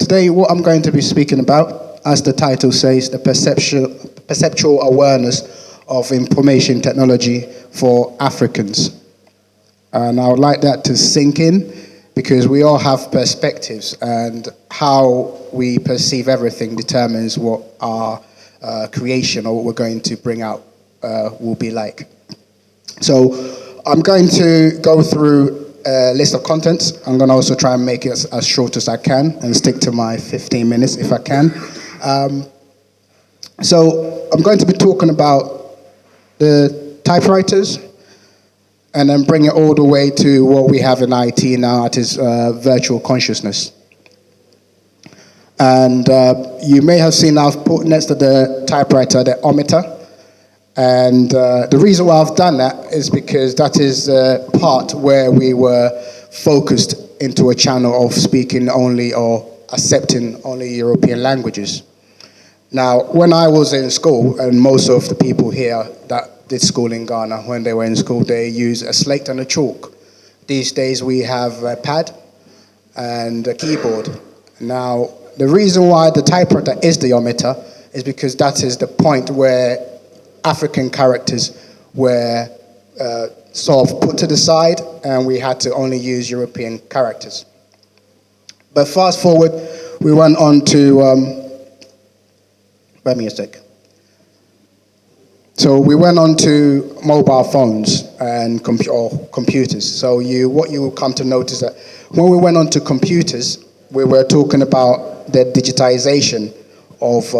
today what I'm going to be speaking about, as the title says, the perceptual awareness of information technology for Africans. And I would like that to sink in, because we all have perspectives, and how we perceive everything determines what our creation or what we're going to bring out will be like. So I'm going to go through a list of contents. I'm going to also try and make it as short as I can and stick to my 15 minutes if I can. So I'm going to be talking about the typewriters, and then bring it all the way to what we have in IT now, that is virtual consciousness. And you may have seen I've put next to the typewriter the ohmmeter. And the reason why I've done that is because that is the part where we were focused into a channel of speaking only or accepting only European languages. Now, when I was in school, and most of the people here that did school in Ghana, when they were in school, they used a slate and a chalk. These days we have a pad and a keyboard. Now, the reason why the typewriter is the ohmmeter is because that is the point where African characters were sort of put to the side, and we had to only use European characters. But fast forward, we went on to, wait me a sec. So we went on to mobile phones and computers. So what you will come to notice that when we went on to computers, we were talking about the digitization of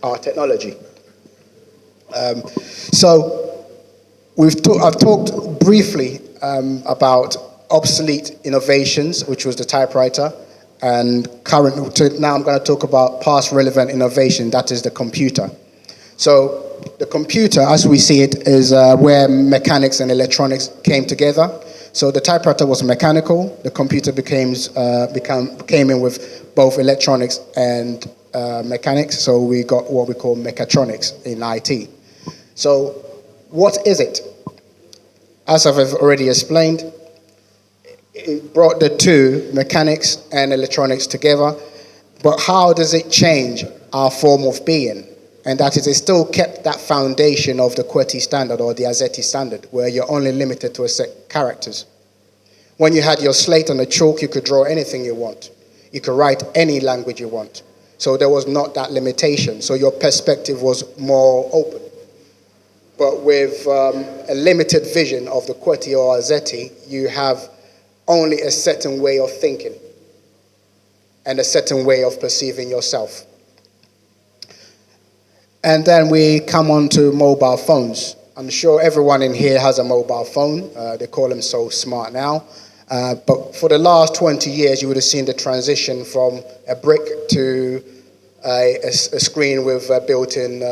our technology. So I've talked briefly about obsolete innovations, which was the typewriter, and now I'm going to talk about past relevant innovation, that is the computer. So the computer, as we see it, is where mechanics and electronics came together. So the typewriter was mechanical, the computer came in with both electronics and mechanics, so we got what we call mechatronics in IT. So what is it? As I've already explained, it brought the two, mechanics and electronics, together, but how does it change our form of being? And that is, it still kept that foundation of the QWERTY standard or the AZETI standard, where you're only limited to a set characters. When you had your slate and a chalk, you could draw anything you want. You could write any language you want. So there was not that limitation. So your perspective was more open. But with a limited vision of the QWERTY or AZETI, you have only a certain way of thinking and a certain way of perceiving yourself. And then we come on to mobile phones. I'm sure everyone in here has a mobile phone. They call them so smart now. But for the last 20 years, you would have seen the transition from a brick to a screen with a built-in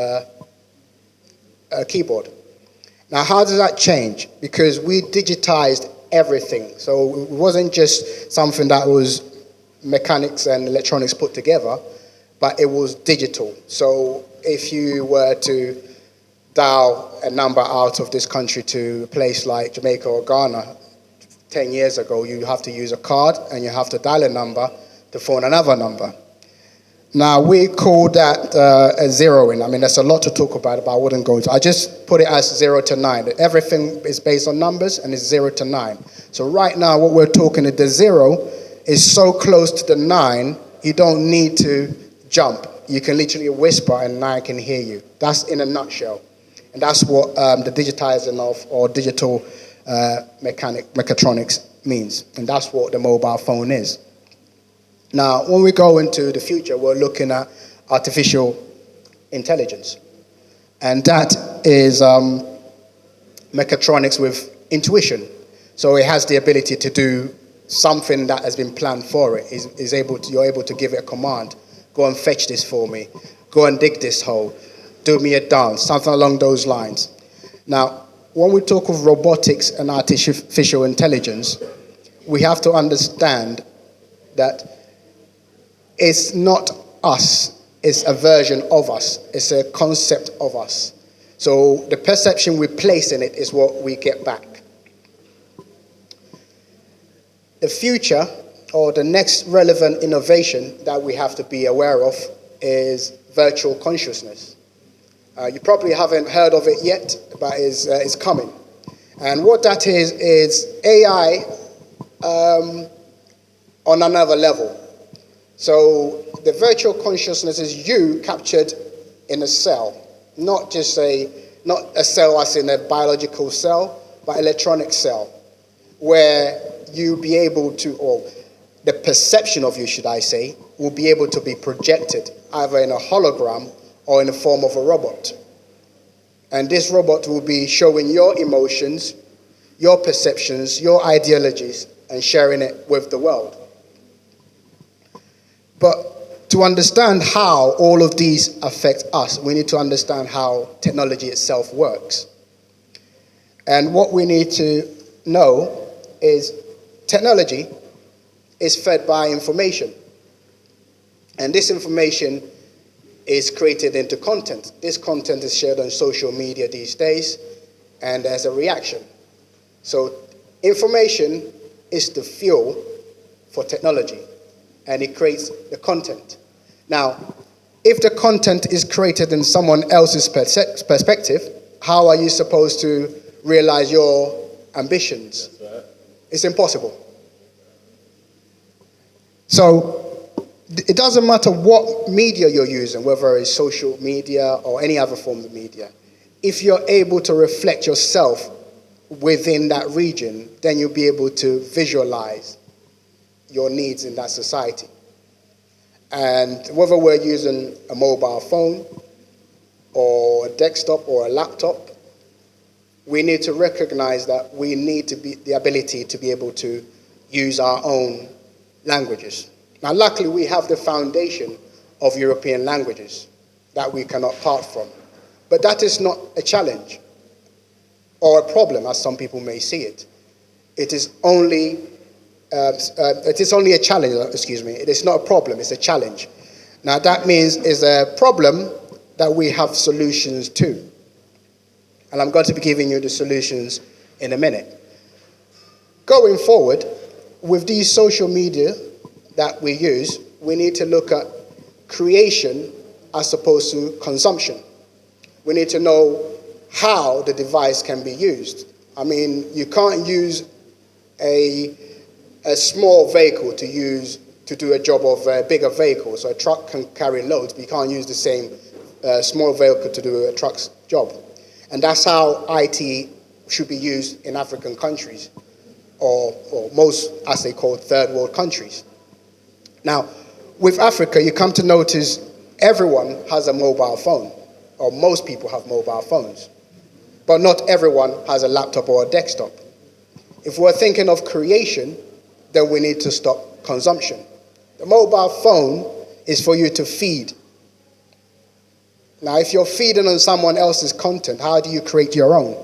keyboard. Now, how does that change? Because we digitized everything. So it wasn't just something that was mechanics and electronics put together, but it was digital. So if you were to dial a number out of this country to a place like Jamaica or Ghana 10 years ago, you have to use a card and you have to dial a number to phone another number. Now, we call that a zeroing. I mean, there's a lot to talk about, but I wouldn't go into it. I just put it as 0 to 9. Everything is based on numbers, and it's 0 to 9. So right now, what we're talking at the 0 is so close to the 9, you don't need to jump. You can literally whisper, and 9 can hear you. That's in a nutshell. And that's what the digitizing of, or digital mechatronics means. And that's what the mobile phone is. Now, when we go into the future, we're looking at artificial intelligence. And that is mechatronics with intuition. So it has the ability to do something that has been planned for it. You're able to give it a command. Go and fetch this for me. Go and dig this hole. Do me a dance, something along those lines. Now, when we talk of robotics and artificial intelligence, we have to understand that it's not us, it's a version of us, it's a concept of us. So the perception we place in it is what we get back. The future or the next relevant innovation that we have to be aware of is virtual consciousness. You probably haven't heard of it yet, but it's coming. And what that is AI on another level. So the virtual consciousness is you captured in a cell, not a cell as in a biological cell, but electronic cell, where you be able to, or the perception of you, should I say, will be able to be projected either in a hologram or in the form of a robot. And this robot will be showing your emotions, your perceptions, your ideologies, and sharing it with the world. But to understand how all of these affect us, we need to understand how technology itself works. And what we need to know is technology is fed by information. And this information is created into content. This content is shared on social media these days, and there's a reaction. So information is the fuel for technology, and it creates the content. Now, if the content is created in someone else's perspective, how are you supposed to realize your ambitions? That's right. It's impossible. So it doesn't matter what media you're using, whether it's social media or any other form of media. If you're able to reflect yourself within that region, then you'll be able to visualize your needs in that society. And whether we're using a mobile phone or a desktop or a laptop, we need to recognize that we need to be the ability to be able to use our own languages. Now, luckily, we have the foundation of European languages that we cannot part from. But that is not a challenge or a problem, as some people may see it. It is only a challenge, excuse me. It is not a problem, it's a challenge. Now, that means it's a problem that we have solutions to. And I'm going to be giving you the solutions in a minute. Going forward, with these social media that we use, we need to look at creation as opposed to consumption. We need to know how the device can be used. I mean, you can't use a small vehicle to do a job of a bigger vehicle. So a truck can carry loads, but you can't use the same small vehicle to do a truck's job. And that's how IT should be used in African countries, or most, as they call, third world countries. Now, with Africa, you come to notice everyone has a mobile phone, or most people have mobile phones. But not everyone has a laptop or a desktop. If we're thinking of creation, then we need to stop consumption. The mobile phone is for you to feed. Now, if you're feeding on someone else's content, how do you create your own?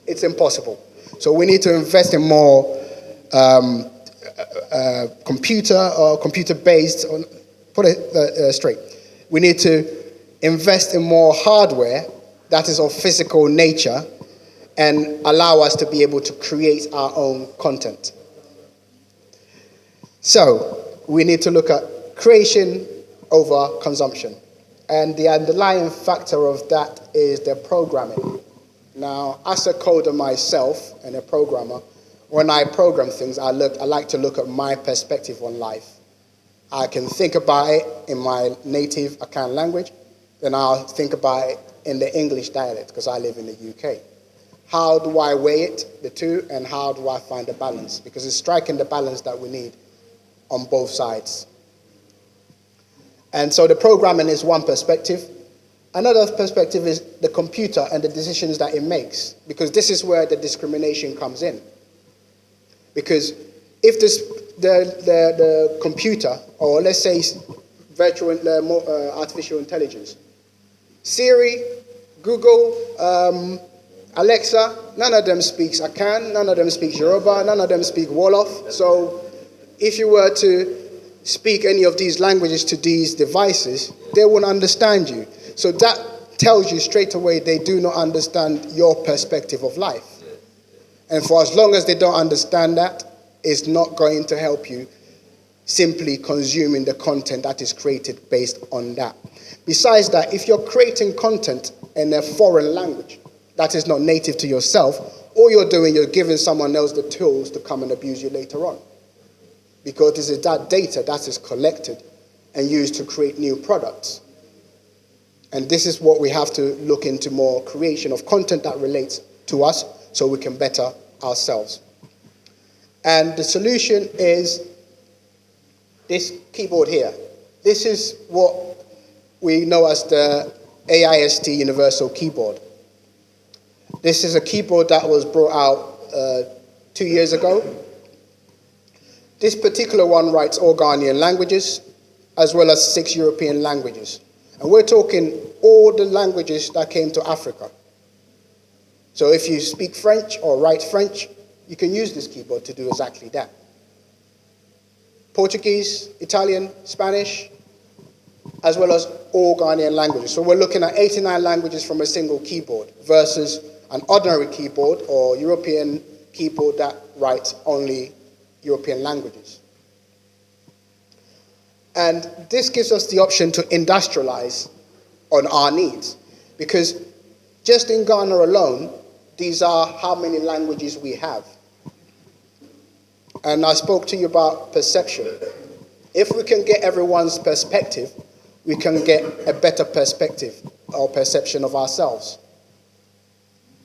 It's impossible. So we need to invest in more computer-based, put it straight. We need to invest in more hardware that is of physical nature and allow us to be able to create our own content. So we need to look at creation over consumption. And the underlying factor of that is the programming. Now, as a coder myself and a programmer, when I program things, I like to look at my perspective on life. I can think about it in my native Akan language, then I'll think about it in the English dialect, because I live in the UK. How do I weigh it, the two, and how do I find the balance? Because it's striking the balance that we need on both sides. And so the programming is one perspective. Another perspective is the computer and the decisions that it makes, because this is where the discrimination comes in. Because if the computer, or let's say artificial intelligence, Siri, Google, Alexa, none of them speaks Akan, none of them speaks Yoruba, none of them speak Wolof. So if you were to speak any of these languages to these devices, they won't understand you. So that tells you straight away they do not understand your perspective of life. And for as long as they don't understand that, it's not going to help you simply consuming the content that is created based on that. Besides that, if you're creating content in a foreign language that is not native to yourself, all you're doing, you're giving someone else the tools to come and abuse you later on. Because this is that data that is collected and used to create new products. And this is what we have to look into more: creation of content that relates to us so we can better ourselves. And the solution is this keyboard here. This is what we know as the AIST Universal Keyboard. This is a keyboard that was brought out 2 years ago. This particular one writes all Ghanaian languages, as well as 6 European languages. And we're talking all the languages that came to Africa. So if you speak French or write French, you can use this keyboard to do exactly that. Portuguese, Italian, Spanish, as well as all Ghanaian languages. So we're looking at 89 languages from a single keyboard versus an ordinary keyboard or European keyboard that writes only European languages. And this gives us the option to industrialize on our needs, because just in Ghana alone, these are how many languages we have. And I spoke to you about perception. If we can get everyone's perspective, we can get a better perspective or perception of ourselves.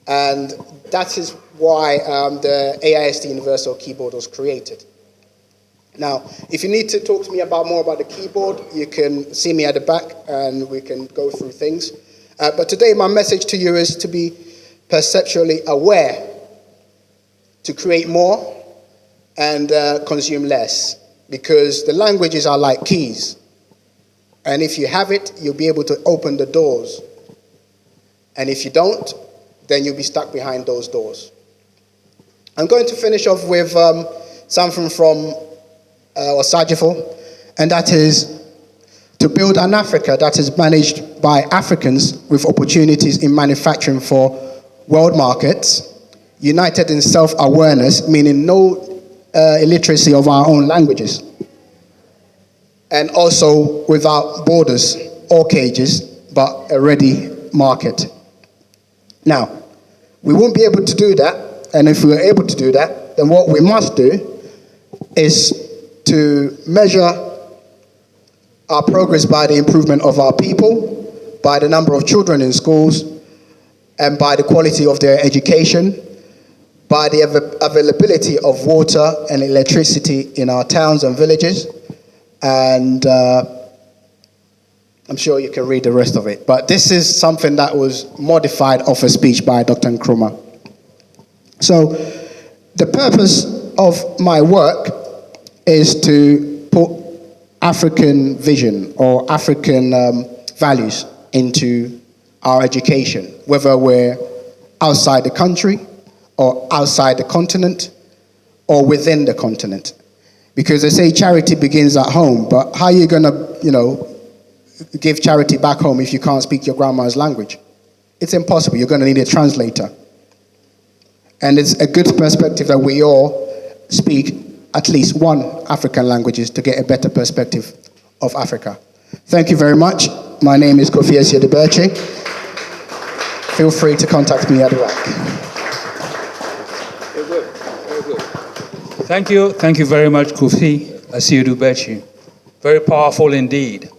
And that is why the AIST Universal Keyboard was created. Now, if you need to talk to me more about the keyboard, you can see me at the back and we can go through things. But today my message to you is to be perceptually aware, to create more and consume less, because the languages are like keys. And if you have it, you'll be able to open the doors. And if you don't, then you'll be stuck behind those doors. I'm going to finish off with something from Osajifo, and that is to build an Africa that is managed by Africans with opportunities in manufacturing for world markets, united in self-awareness, meaning no illiteracy of our own languages, and also without borders or cages, but a ready market. Now, we won't be able to do that, and if we are able to do that, then what we must do is to measure our progress by the improvement of our people, by the number of children in schools, and by the quality of their education, by the availability of water and electricity in our towns and villages, and I'm sure you can read the rest of it. But this is something that was modified off a speech by Dr. Nkrumah. So the purpose of my work is to put African vision or African values into our education, whether we're outside the country or outside the continent or within the continent. Because they say charity begins at home, but how are you going to, give charity back home if you can't speak your grandma's language? It's impossible. You're going to need a translator. And it's a good perspective that we all speak at least one African languages to get a better perspective of Africa. Thank you very much. My name is Kofi Asiaduberchi. Feel free to contact me at the back. Very good. Very good. Thank you. Thank you very much, Kofi Asiaduberchi. Very powerful indeed.